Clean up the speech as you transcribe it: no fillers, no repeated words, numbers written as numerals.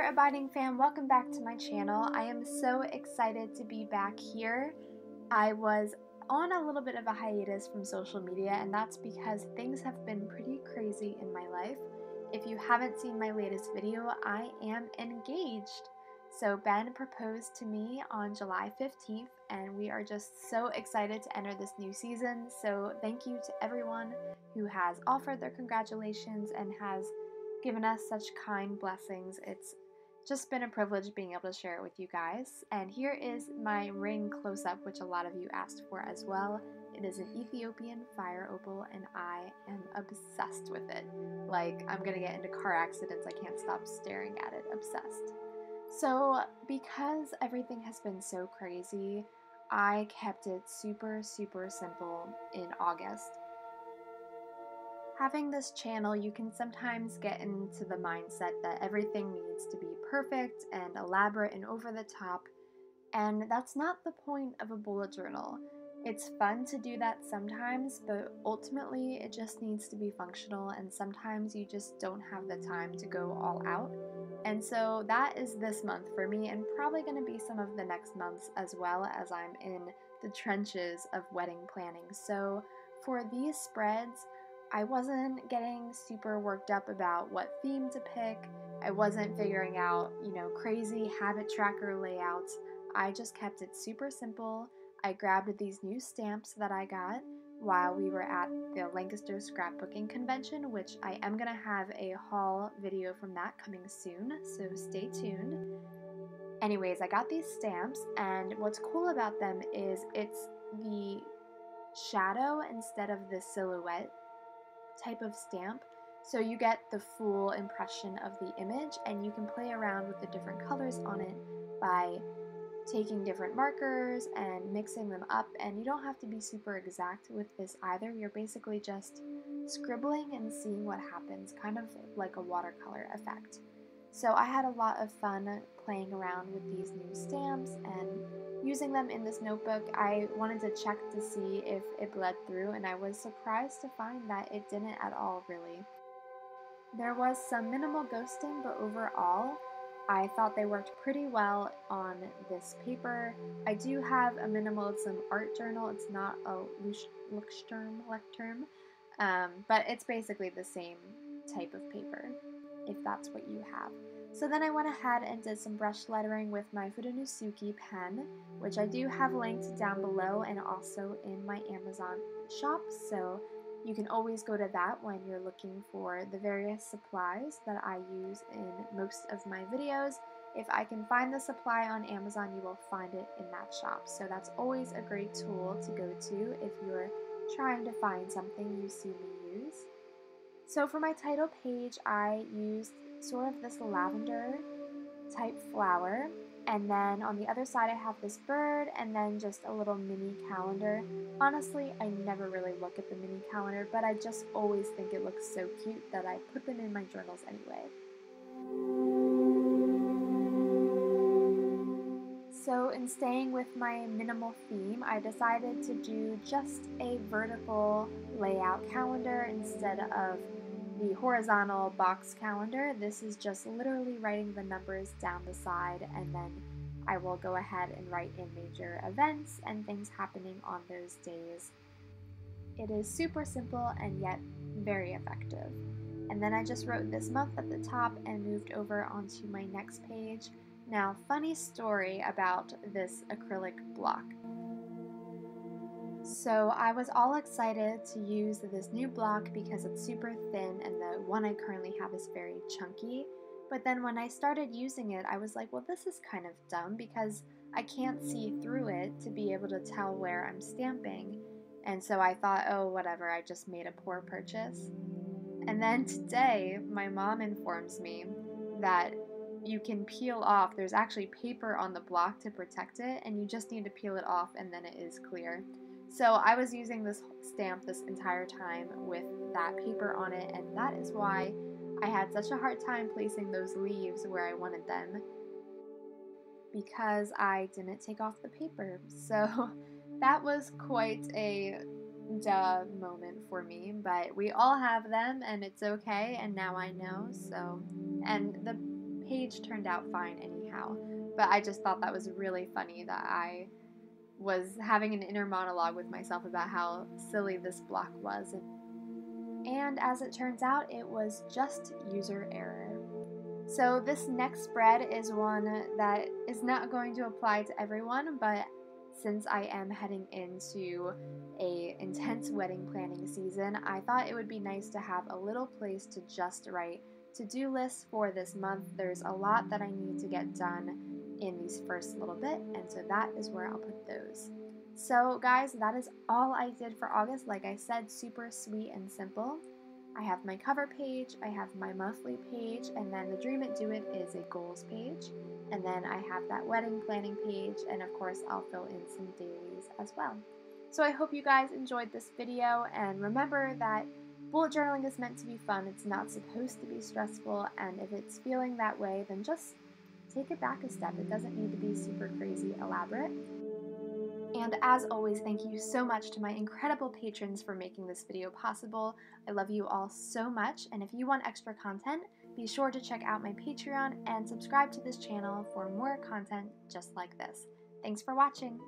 Abiding fam, welcome back to my channel. I am so excited to be back here. I was on a little bit of a hiatus from social media, and that's because things have been pretty crazy in my life. If you haven't seen my latest video, I am engaged. So Ben proposed to me on July 15th, and we are just so excited to enter this new season. So thank you to everyone who has offered their congratulations and has given us such kind blessings. It's just been a privilege being able to share it with you guys. And here is my ring close-up, which a lot of you asked for as well. It is an Ethiopian fire opal, and I am obsessed with it. Like, I'm gonna get into car accidents. I can't stop staring at it. Obsessed. So because everything has been so crazy, I kept it super simple in August. Having this channel, you can sometimes get into the mindset that everything needs to be perfect and elaborate and over the top, and that's not the point of a bullet journal. It's fun to do that sometimes, but ultimately it just needs to be functional, and sometimes you just don't have the time to go all out. And so that is this month for me, and probably going to be some of the next months as well, as I'm in the trenches of wedding planning. So for these spreads, I wasn't getting super worked up about what theme to pick. I wasn't figuring out, crazy habit tracker layouts. I just kept it super simple. I grabbed these new stamps that I got while we were at the Lancaster Scrapbooking Convention, which I am going to have a haul video from that coming soon, so stay tuned. Anyways, I got these stamps, and what's cool about them is it's the shadow instead of the silhouette type of stamp, so you get the full impression of the image, and you can play around with the different colors on it by taking different markers and mixing them up. And you don't have to be super exact with this either. You're basically just scribbling and seeing what happens, kind of like a watercolor effect. So I had a lot of fun playing around with these new stamps and using them in this notebook. I wanted to check to see if it bled through, and I was surprised to find that it didn't at all, really. There was some minimal ghosting, but overall, I thought they worked pretty well on this paper. I do have a minimalism art journal. It's not a Lectern, but it's basically the same type of paper, if that's what you have. So then I went ahead and did some brush lettering with my Fudonusuke pen, which I do have linked down below and also in my Amazon shop, so you can always go to that when you're looking for the various supplies that I use in most of my videos. If I can find the supply on Amazon, you will find it in that shop. So that's always a great tool to go to if you're trying to find something you see me use. So for my title page, I used sort of this lavender type flower, and then on the other side I have this bird, and then just a little mini calendar. Honestly, I never really look at the mini calendar, but I just always think it looks so cute that I put them in my journals anyway. So in staying with my minimal theme, I decided to do just a vertical layout calendar instead of the horizontal box calendar. This is just literally writing the numbers down the side, and then I will go ahead and write in major events and things happening on those days. It is super simple and yet very effective. And then I just wrote this month at the top and moved over onto my next page. Now, funny story about this acrylic block. So I was all excited to use this new block because it's super thin and the one I currently have is very chunky. But then when I started using it, I was like, well, this is kind of dumb because I can't see through it to be able to tell where I'm stamping. And so I thought, oh, whatever, I just made a poor purchase. And then today, my mom informs me that you can peel off, there's actually paper on the block to protect it, and you just need to peel it off and then it is clear. So I was using this stamp this entire time with that paper on it, and that is why I had such a hard time placing those leaves where I wanted them, because I didn't take off the paper. So that was quite a duh moment for me, but we all have them and it's okay, and now I know. So, and the page turned out fine anyhow. But I just thought that was really funny that I was having an inner monologue with myself about how silly this block was. And as it turns out, it was just user error. So this next spread is one that is not going to apply to everyone, but since I am heading into a intense wedding planning season, I thought it would be nice to have a little place to just write to-do lists for this month. There's a lot that I need to get done in these first little bit, and so that is where I'll put those. So guys, that is all I did for August. Like I said, super sweet and simple. I have my cover page, I have my monthly page, and then the Dream It Do It is a goals page. And then I have that wedding planning page, and of course I'll fill in some dailies as well. So I hope you guys enjoyed this video, and remember that bullet journaling is meant to be fun. It's not supposed to be stressful, and if it's feeling that way, then just take it back a step. It doesn't need to be super crazy elaborate. And as always, thank you so much to my incredible patrons for making this video possible. I love you all so much, and if you want extra content, be sure to check out my Patreon and subscribe to this channel for more content just like this. Thanks for watching!